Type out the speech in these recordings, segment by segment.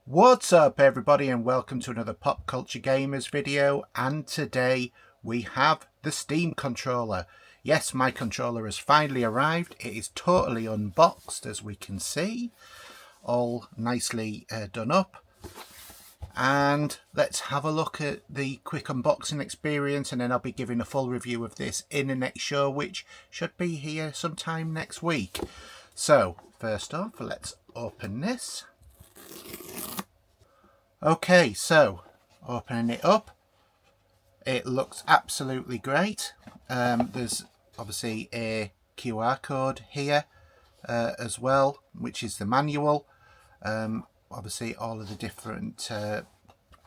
What's up everybody, and welcome to another Pop Culture Gamers video. And today we have the Steam controller. Yes, my controller has finally arrived. It is totally unboxed, as we can see, all nicely done up. And let's have a look at the quick unboxing experience, and then I'll be giving a full review of this in the next show, which should be here sometime next week. So first off, let's open this. Okay, so opening it up, it looks absolutely great. There's obviously a QR code here as well, which is the manual. Obviously all of the different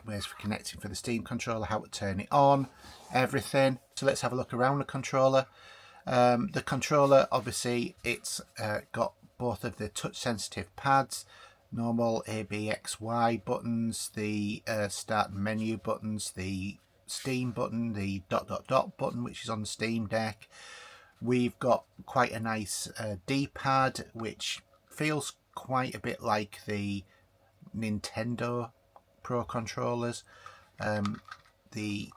ways for connecting for the Steam controller, how to turn it on, everything. So let's have a look around the controller. The controller, obviously it's got both of the touch sensitive pads, normal A, B, X, Y buttons, the start menu buttons, the Steam button, the ... button which is on the Steam Deck. We've got quite a nice D-pad which feels quite a bit like the Nintendo Pro controllers. The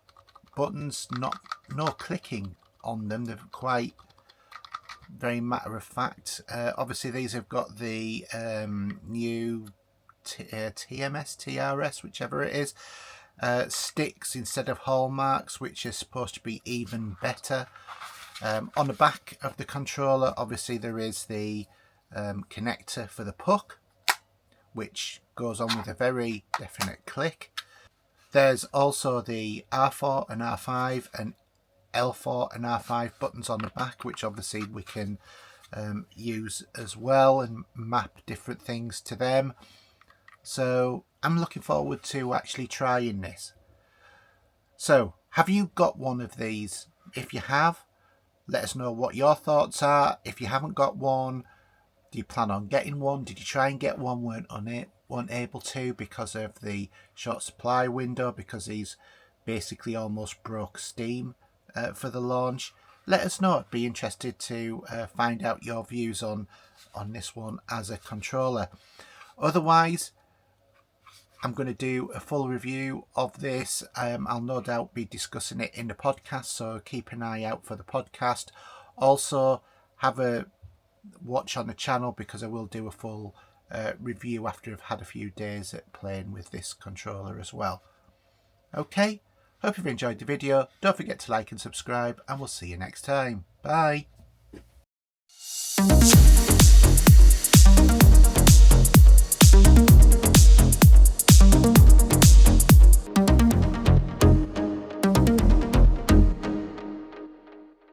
buttons, no clicking on them, they're quite very matter of fact. Obviously these have got the new TMS, TRS, whichever it is, sticks instead of hallmarks, which is supposed to be even better. On the back of the controller, obviously there is the connector for the puck, which goes on with a very definite click. There's also the R4 and R5 and L4 and R5 buttons on the back, which obviously we can use as well and map different things to them. So I'm looking forward to actually trying this. So have you got one of these? If you have, let us know what your thoughts are. If you haven't got one, do you plan on getting one? Did you try and get one, weren't able to because of the short supply window, because these basically almost broke Steam for the launch? Let us know. I'd be interested to find out your views on this one as a controller. Otherwise, I'm going to do a full review of this. I'll no doubt be discussing it in the podcast, so keep an eye out for the podcast. Also, have a watch on the channel, because I will do a full review after I've had a few days at playing with this controller as well. Okay, hope you've enjoyed the video. Don't forget to like and subscribe, and we'll see you next time. Bye.